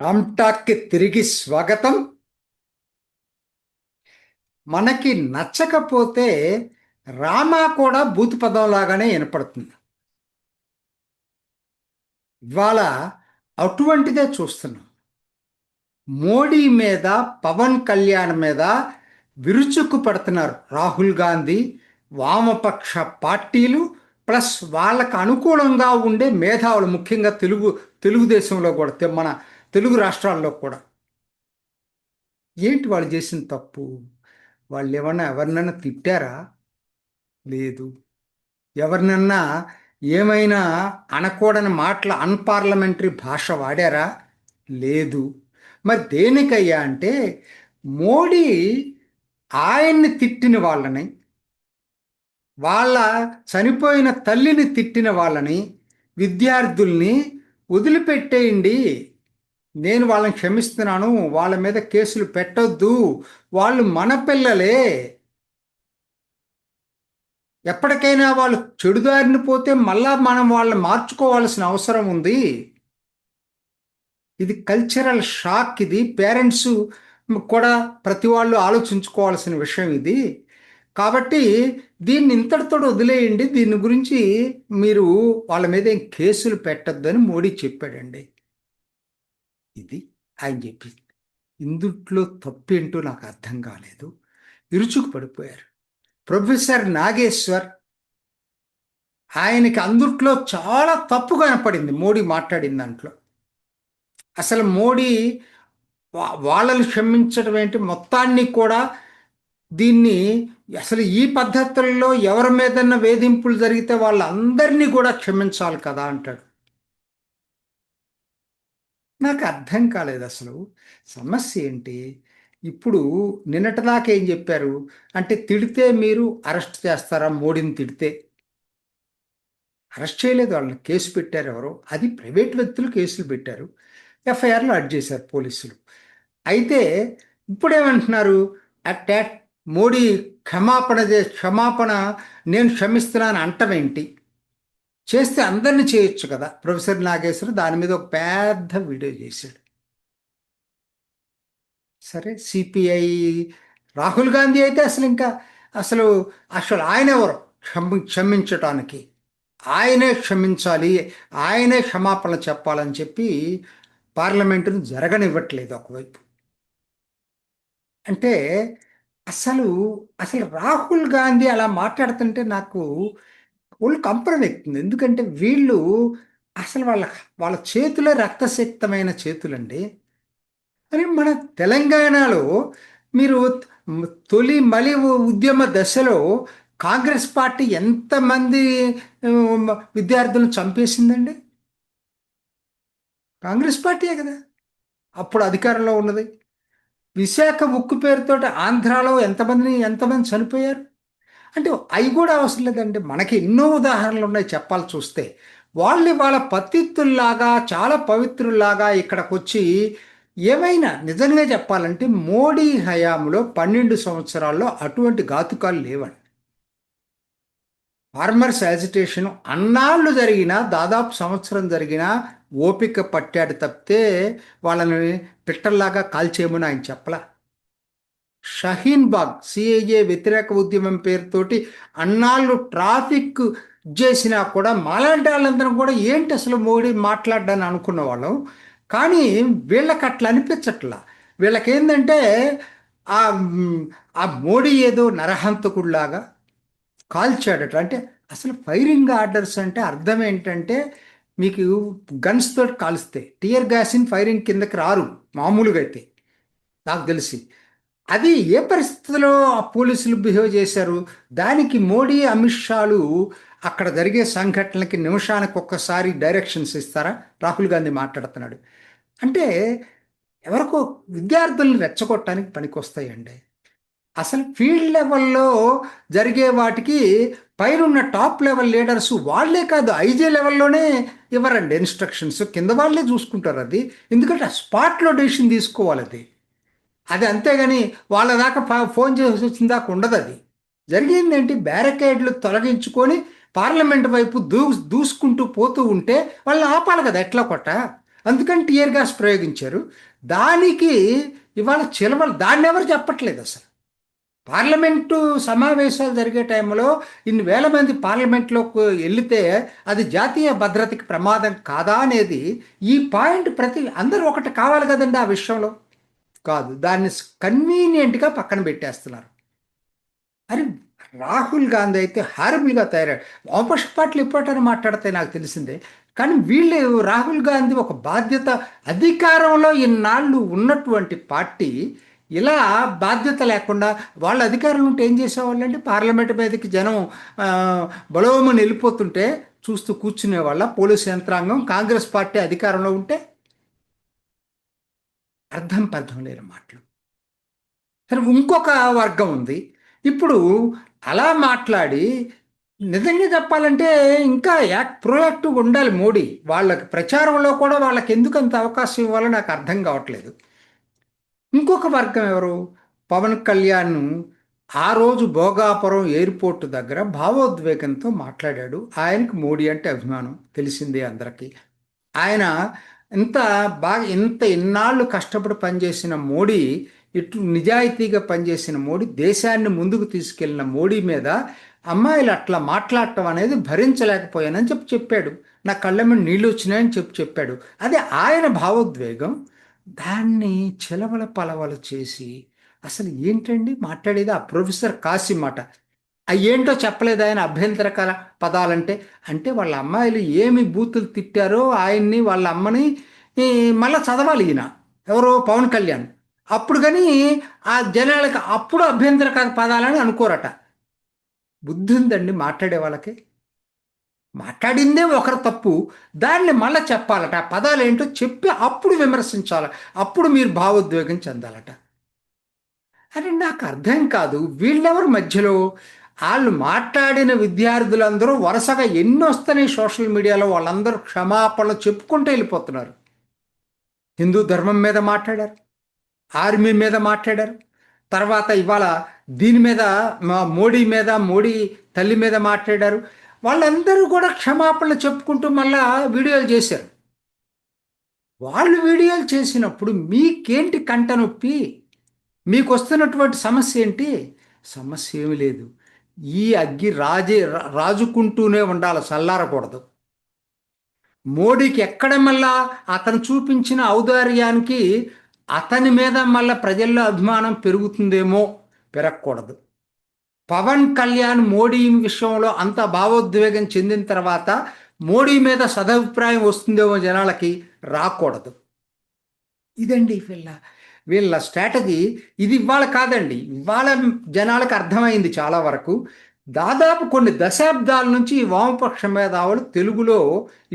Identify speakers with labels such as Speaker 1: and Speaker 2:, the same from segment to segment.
Speaker 1: రామ్టాక్కి తిరిగి స్వాగతం. మనకి నచ్చకపోతే రామా కూడా భూతి పదం లాగానే వినపడుతుంది. ఇవాళ అటువంటిదే చూస్తున్నాం. మోడీ మీద, పవన్ కళ్యాణ్ మీద విరుచుకు పడుతున్నారు రాహుల్ గాంధీ, వామపక్ష పార్టీలు, ప్లస్ వాళ్ళకు అనుకూలంగా ఉండే మేధావులు, ముఖ్యంగా తెలుగుదేశంలో కూడా, మన తెలుగు రాష్ట్రాల్లో కూడా. ఏంటి వాళ్ళు చేసిన తప్పు? వాళ్ళు ఏమన్నా ఎవరినైనా తిట్టారా? లేదు. ఎవరినన్నా ఏమైనా అనకూడని మాటలు, అన్పార్లమెంటరీ భాష వాడారా? లేదు. మరి దేనికయ్యా అంటే, మోడీ ఆయన్ని తిట్టిన వాళ్ళని, వాళ్ళ చనిపోయిన తల్లిని తిట్టిన వాళ్ళని, విద్యార్థుల్ని వదిలిపెట్టేయండి, నేను వాళ్ళని క్షమిస్తున్నాను, వాళ్ళ మీద కేసులు పెట్టొద్దు, వాళ్ళు మన పిల్లలే, ఎప్పటికైనా వాళ్ళు చెడుదారిని పోతే మళ్ళా మనం వాళ్ళని మార్చుకోవాల్సిన అవసరం ఉంది. ఇది కల్చరల్ షాక్. ఇది పేరెంట్స్ కూడా ప్రతి వాళ్ళు ఆలోచించుకోవాల్సిన విషయం ఇది. కాబట్టి దీన్ని ఇంతటితో వదిలేయండి, దీని గురించి మీరు వాళ్ళ మీద ఏం కేసులు పెట్టద్దని మోడీ చెప్పాడండి. ఇది ఆయన చెప్పింది. ఇందుట్లో తప్పేంటో నాకు అర్థం కాలేదు. ఇరుచుకు పడిపోయారు. ప్రొఫెసర్ నాగేశ్వర్, ఆయనకి అందుట్లో చాలా తప్పు కనపడింది మోడీ మాట్లాడిన దాంట్లో. అసలు మోడీ వాళ్ళని క్షమించడం ఏంటి, మొత్తాన్ని కూడా దీన్ని అసలు ఈ పద్ధతుల్లో ఎవరి మీదన్న వేధింపులు జరిగితే వాళ్ళందరినీ కూడా క్షమించాలి కదా అంటాడు. నాకు అర్థం కాలేదు అసలు సమస్య ఏంటి. ఇప్పుడు నిన్నటిదాకా ఏం చెప్పారు అంటే, తిడితే మీరు అరెస్ట్ చేస్తారా? మోడీని తిడితే అరెస్ట్ చేయలేదు, వాళ్ళని కేసు పెట్టారు. ఎవరో అది ప్రైవేట్ వ్యక్తులు కేసులు పెట్టారు, ఎఫ్ఐఆర్లు అడ్ చేశారు పోలీసులు. అయితే ఇప్పుడేమంటున్నారు, అట్ మోడీ క్షమాపణ నేను క్షమిస్తున్నాను అంటమేంటి? చేస్తే అందరిని చేయొచ్చు కదా. ప్రొఫెసర్ నాగేశ్వర్ దాని మీద ఒక పెద్ద వీడియో చేశాడు. సరే, సిపిఐ రాహుల్ గాంధీ అయితే అసలు అసలు ఆయన ఎవరు క్షమించటానికి? ఆయనే క్షమించాలి, ఆయనే క్షమాపణ చెప్పాలని చెప్పి పార్లమెంటును జరగనివ్వట్లేదు ఒకవైపు. అంటే అసలు అసలు రాహుల్ గాంధీ అలా మాట్లాడుతుంటే నాకు ఒళ్ళు కంపరం ఎక్కుతుంది. ఎందుకంటే వీళ్ళు అసలు వాళ్ళ వాళ్ళ చేతులే రక్తసిక్తమైన చేతులండి. అని మన తెలంగాణలో మీరు తొలి మలి ఉద్యమ దశలో కాంగ్రెస్ పార్టీ ఎంతమంది విద్యార్థులను చంపేసిందండి? కాంగ్రెస్ పార్టీయే కదా అప్పుడు అధికారంలో ఉన్నది. విశాఖ ఉక్కు పేరుతోటి ఆంధ్రాలో ఎంతమంది చనిపోయారు? అంటే అవి కూడా అవసరం లేదండి, మనకి ఎన్నో ఉదాహరణలు ఉన్నాయి చెప్పాలి చూస్తే. వాళ్ళు వాళ్ళ పతిత్తుల్లాగా, చాలా పవిత్రుల్లాగా ఇక్కడికి వచ్చి ఏమైనా నిజంగా చెప్పాలంటే మోడీ హయాంలో 12 సంవత్సరాల్లో అటువంటి ఘాతుకాలు లేవండి. ఫార్మర్స్ యాజిటేషన్ అన్నాళ్ళు జరిగినా, దాదాపు సంవత్సరం జరిగినా ఓపిక పట్టాడు తప్పితే వాళ్ళని పిట్టల్లాగా కాల్చేయమని ఆయన చెప్పలా. షహీన్ బాగ్ సిఏఏ వ్యతిరేక ఉద్యమం పేరుతోటి అన్నాళ్ళు ట్రాఫిక్ చేసినా కూడా మాలాంటి వాళ్ళందరం కూడా ఏంటి అసలు మోడీ మాట్లాడ్డాని అనుకున్న వాళ్ళం. కానీ వీళ్ళకి అట్లా అనిపించట్లా. వీళ్ళకేందంటే ఆ ఆ మోడీ ఏదో నరహంతకుడిలాగా కాల్చాడట. అంటే అసలు ఫైరింగ్ ఆర్డర్స్ అంటే అర్థం ఏంటంటే, మీకు గన్స్ తోటి కాల్స్తే టియర్ గ్యాసిన్ ఫైరింగ్ కిందకి రారు మామూలుగా అయితే నాకు తెలిసి. అది ఏ పరిస్థితుల్లో ఆ పోలీసులు బిహేవ్ చేశారు, దానికి మోడీ అమిత్ షాలు అక్కడ జరిగే సంఘటనలకి నిమిషానికి ఒక్కసారి డైరెక్షన్స్ ఇస్తారా? రాహుల్ గాంధీ మాట్లాడుతున్నాడు అంటే ఎవరికో విద్యార్థులను రెచ్చగొట్టడానికి పనికొస్తాయండి. అసలు ఫీల్డ్ లెవెల్లో జరిగే వాటికి పైనున్న టాప్ లెవెల్ లీడర్స్ వాళ్ళే కాదు, ఐజీ లెవెల్లోనే ఇవ్వరండి ఇన్స్ట్రక్షన్స్, కింద వాళ్ళే చూసుకుంటారు అది. ఎందుకంటే ఆ స్పాట్లో డెసిషన్ తీసుకోవాలి అది. అది అంతేగాని వాళ్ళ దాకా ఫోన్ చేసి వచ్చిన దాకా ఉండదు. అది జరిగింది ఏంటి, బ్యారికేడ్లు తొలగించుకొని పార్లమెంట్ వైపు దూసుకుంటూ పోతూ ఉంటే వాళ్ళని ఆపాలి కదా ఎట్లా కొట్ట. అందుకని టియర్ గ్యాస్ ప్రయోగించారు. దానికి ఇవాళ చిలవలు దాన్ని ఎవరు చెప్పట్లేదు అసలు. పార్లమెంటు సమావేశాలు జరిగే టైంలో ఇన్ని వేల మంది పార్లమెంట్లోకి వెళితే అది జాతీయ భద్రతకి ప్రమాదం కాదా అనేది ఈ పాయింట్ అందరూ ఒకటి కావాలి కదండి ఆ విషయంలో. కాదు, దాన్ని కన్వీనియంట్గా పక్కన పెట్టేస్తున్నారు. అరే, రాహుల్ గాంధీ అయితే హారబుల్గా తయారయ్యాడు. వామపక్ష పార్టీలు ఎప్పుడైనా మాట్లాడితే నాకు తెలిసిందే. కానీ వీళ్ళు రాహుల్ గాంధీ ఒక బాధ్యత, అధికారంలో ఇన్నాళ్ళు ఉన్నటువంటి పార్టీ ఇలా బాధ్యత లేకుండా వాళ్ళ అధికారంలో ఉంటే ఏం చేసేవాళ్ళంటే పార్లమెంట్ మీదకి జనం బలవమని వెళ్ళిపోతుంటే చూస్తూ కూర్చునే వాళ్ళ పోలీసు యంత్రాంగం. కాంగ్రెస్ పార్టీ అధికారంలో ఉంటే అర్థం లేని మాటలు. సరే, ఇంకొక వర్గం ఉంది ఇప్పుడు అలా మాట్లాడి. నిజంగా చెప్పాలంటే ఇంకా ప్రోయాక్టివ్ ఉండాలి మోడీ. వాళ్ళకి ప్రచారంలో కూడా వాళ్ళకి ఎందుకు అంత అవకాశం ఇవ్వాలో నాకు అర్థం కావట్లేదు. ఇంకొక వర్గం ఎవరు? పవన్ కళ్యాణ్ ఆ రోజు భోగాపురం ఎయిర్పోర్ట్ దగ్గర భావోద్వేగంతో మాట్లాడాడు. ఆయనకు మోడీ అంటే అభిమానం తెలిసిందే అందరికీ. ఆయన ఇన్నాళ్ళు కష్టపడి పనిచేసిన మోడీ, ఇటు నిజాయితీగా పనిచేసిన మోడీ, దేశాన్ని ముందుకు తీసుకెళ్లిన మోడీ మీద అమ్మాయిలు అట్లా మాట్లాడటం అనేది భరించలేకపోయానని చెప్పాడు. నా కళ్ళ మీద నీళ్ళు వచ్చినాయని చెప్పాడు. అది ఆయన భావోద్వేగం. దాన్ని చిలవల పలవలు చేసి అసలు ఏంటండి మాట్లాడేది? ఆ ప్రొఫెసర్ కాసిం మాట ఏంటో చెప్పలేదు ఆయన. అభ్యంతరకర పదాలంటే అంటే వాళ్ళ అమ్మాయిలు ఏమి బూతులు తిట్టారో ఆయన్ని, వాళ్ళ అమ్మని మళ్ళీ చదవాలి ఈయన ఎవరో పవన్ కళ్యాణ్. అప్పుడు కానీ ఆ జనాలకి అప్పుడు అభ్యంతరకర పదాలని అనుకోరట. బుద్ధి ఉందండి మాట్లాడే వాళ్ళకి? మాట్లాడిందే ఒకరు తప్పు, దాన్ని మళ్ళీ చెప్పాలట. ఆ పదాలు ఏంటో చెప్పి అప్పుడు విమర్శించాలి, అప్పుడు మీరు భావోద్వేగం చెందాలట. అని నాకు అర్థం కాదు. వీళ్ళెవరు మధ్యలో? వాళ్ళు మాట్లాడిన విద్యార్థులందరూ వరుసగా ఎన్ని వస్తున్నాయి సోషల్ మీడియాలో, వాళ్ళందరూ క్షమాపణలు చెప్పుకుంటూ వెళ్ళిపోతున్నారు. హిందూ ధర్మం మీద మాట్లాడారు, ఆర్మీ మీద మాట్లాడారు, తర్వాత ఇవాళ దీని మీద మోడీ మీద, మోడీ తల్లి మీద మాట్లాడారు. వాళ్ళందరూ కూడా క్షమాపణలు చెప్పుకుంటూ మళ్ళా వీడియోలు చేశారు. వాళ్ళు వీడియోలు చేసినప్పుడు మీకేంటి కంట నొప్పి? మీకు వస్తున్నటువంటి సమస్య ఏంటి? సమస్య ఏమి లేదు. ఈ అగ్గి రాజుకుంటూనే ఉండాలి, చల్లారకూడదు. మోడీకి ఎక్కడ మళ్ళా అతను చూపించిన ఔదార్యానికి అతని మీద మళ్ళా ప్రజల్లో అభిమానం పెరుగుతుందేమో, పెరగకూడదు. పవన్ కళ్యాణ్ మోడీ విషయంలో అంత భావోద్వేగం చెందిన తర్వాత మోడీ మీద సదభిప్రాయం వస్తుందేమో జనాలకి, రాకూడదు. ఇదండి వీళ్ళ స్ట్రాటజీ. ఇది ఇవాళ కాదండి, ఇవాళ జనాలకు అర్థమైంది చాలా వరకు. దాదాపు కొన్ని దశాబ్దాల నుంచి వామపక్ష మేధావులు తెలుగులో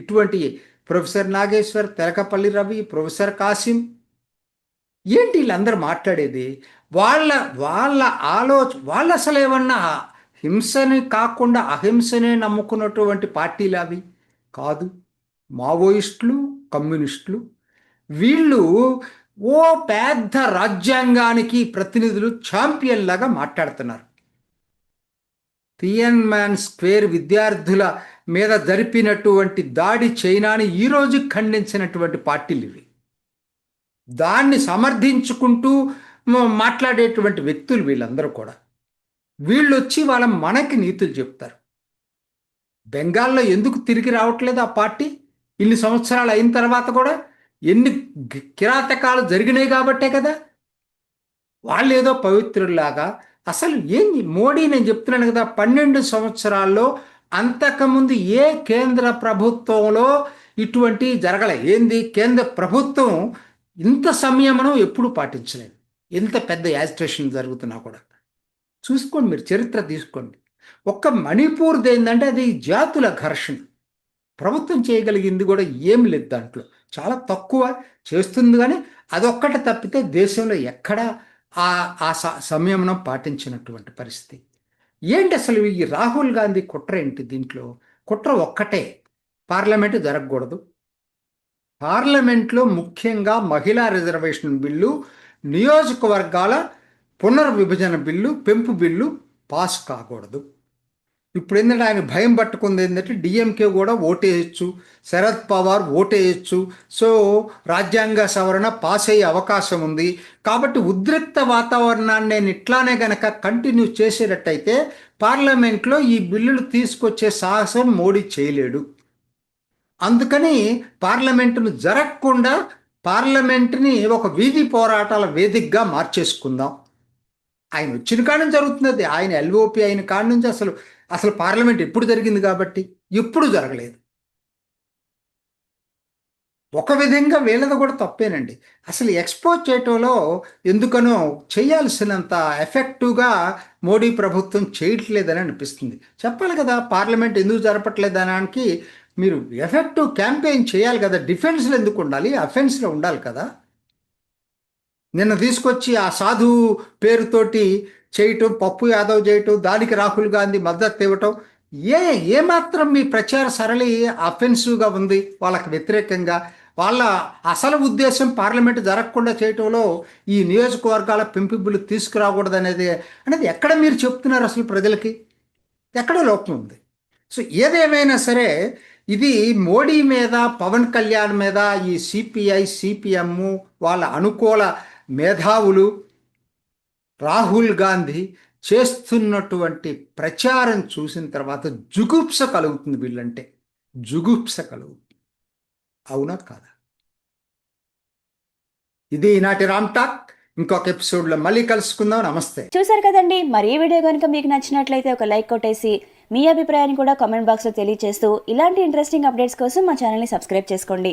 Speaker 1: ఇటువంటి ప్రొఫెసర్ నాగేశ్వర్, తెలకపల్లి రవి, ప్రొఫెసర్ కాసిం, ఏంటి వీళ్ళందరూ మాట్లాడేది? వాళ్ళ వాళ్ళ వాళ్ళు అసలు ఏమన్నా హింసని కాకుండా అహింసనే నమ్ముకున్నటువంటి పార్టీలు అవి కాదు. మావోయిస్టులు, కమ్యూనిస్టులు వీళ్ళు ఓ పెద్ద రాజ్యాంగానికి ప్రతినిధులు, ఛాంపియన్ లాగా మాట్లాడుతున్నారు. తియన్మాన్ స్క్వేర్ విద్యార్థుల మీద జరిపినటువంటి దాడి చైనాని ఈరోజు ఖండించినటువంటి పార్టీలు ఇవి. దాన్ని సమర్థించుకుంటూ మాట్లాడేటువంటి వ్యక్తులు వీళ్ళందరూ కూడా. వీళ్ళు వచ్చి మనకి నీతులు చెప్తారు. బెంగాల్లో ఎందుకు తిరిగి రావట్లేదు ఆ పార్టీ? ఇన్ని సంవత్సరాలు అయిన తర్వాత కూడా ఎన్ని కిరాతకాలు జరిగినాయి కాబట్టే కదా. వాళ్ళు ఏదో పవిత్రుల్లాగా. అసలు మోడీ, నేను చెప్తున్నాను కదా, 12 సంవత్సరాల్లో అంతకుముందు ఏ కేంద్ర ప్రభుత్వంలో ఇటువంటి జరగలే. కేంద్ర ప్రభుత్వం ఇంత సంయమనం ఎప్పుడు పాటించలేదు. ఎంత పెద్ద యాజిటేషన్ జరుగుతున్నా కూడా చూసుకోండి, మీరు చరిత్ర తీసుకోండి. ఒక్క మణిపూర్ది ఏంటంటే అది జాతుల ఘర్షణ. ప్రభుత్వం చేయగలిగింది కూడా ఏం లేదు, దాంట్లో చాలా తక్కువ చేస్తుంది. కానీ అదొక్కటి తప్పితే దేశంలో ఎక్కడా ఆ సంయమనం పాటించినటువంటి పరిస్థితి. ఏంటి అసలు ఈ రాహుల్ గాంధీ కుట్ర ఏంటి? దీంట్లో కుట్ర ఒక్కటే, పార్లమెంటు జరగకూడదు. పార్లమెంట్లో ముఖ్యంగా మహిళా రిజర్వేషన్ బిల్లు, నియోజకవర్గాల పునర్విభజన బిల్లు, పెంపు బిల్లు పాస్ కాకూడదు. ఇప్పుడు ఏంటంటే ఆయన భయం పట్టుకుంది ఏంటంటే డిఎంకే కూడా ఓటేయచ్చు, శరద్ పవార్ ఓటేయచ్చు. సో రాజ్యాంగ సవరణ పాస్ అయ్యే అవకాశం ఉంది. కాబట్టి ఉద్రిక్త వాతావరణాన్ని నేను ఇట్లానే గనక కంటిన్యూ చేసేటట్టయితే పార్లమెంట్లో ఈ బిల్లులు తీసుకొచ్చే సాహసం మోడీ చేయలేడు. అందుకని పార్లమెంటును జరగకుండా పార్లమెంటుని ఒక వీధి పోరాటాల వేదికగా మార్చేసుకుందాం. ఆయన వచ్చిన కాడ నుంచి జరుగుతున్నది. ఆయన ఎల్ఓపి అయిన కాడ నుంచి అసలు అసలు పార్లమెంట్ ఎప్పుడు జరిగింది కాబట్టి ఎప్పుడు జరగలేదు. ఒక విధంగా వీళ్ళది కూడా తప్పేనండి. అసలు ఎక్స్పోజ్ చేయటంలో ఎందుకనో చేయాల్సినంత ఎఫెక్టివ్గా మోడీ ప్రభుత్వం చేయట్లేదని అనిపిస్తుంది. చెప్పాలి కదా, పార్లమెంట్ ఎందుకు జరపట్లేదనడానికి మీరు ఎఫెక్టివ్ క్యాంపెయిన్ చేయాలి కదా. డిఫెన్స్లో ఎందుకు ఉండాలి, అఫెన్స్లో ఉండాలి కదా. నిన్న తీసుకొచ్చి ఆ సాధు పేరుతోటి చేయటం, పప్పు యాదవ్ చేయటం, దానికి రాహుల్ గాంధీ మద్దతు ఇవ్వటం, ఏమాత్రం మీ ప్రచార సరళి అఫెన్సివ్గా ఉంది వాళ్ళకి వ్యతిరేకంగా. వాళ్ళ అసలు ఉద్దేశం పార్లమెంటు జరగకుండా చేయటంలో ఈ నియోజకవర్గాల పెంపుబులు తీసుకురాకూడదు అనేది ఎక్కడ మీరు చెప్తున్నారు అసలు ప్రజలకి? ఎక్కడో లోపం ఉంది. సో ఏదేమైనా సరే ఇది మోడీ మీద, పవన్ కళ్యాణ్ మీద ఈ సిపిఐ సిపిఎం వాళ్ళ అనుకూల మేధావులు, రాహుల్ గాంధీ చేస్తున్నటువంటి ప్రచారం చూసిన తర్వాత జుగుప్స కలుగుతుంది. వీళ్ళంటే జుగుప్స కలుగుతుంది. అవునా కాదా? ఇది ఈనాటి రామ్ టాక్. ఇంకొక ఎపిసోడ్లో మళ్ళీ కలుసుకుందాం. నమస్తే.
Speaker 2: చూసారు కదండి, మరి ఈ వీడియో కనుక మీకు నచ్చినట్లయితే ఒక లైక్ కొట్టేసి మీ అభిప్రాయాన్ని కూడా కామెంట్ బాక్స్లో తెలియజేస్తూ ఇలాంటి ఇంట్రెస్టింగ్ అప్డేట్స్ కోసం మా ఛానల్ని సబ్స్క్రైబ్ చేసుకోండి.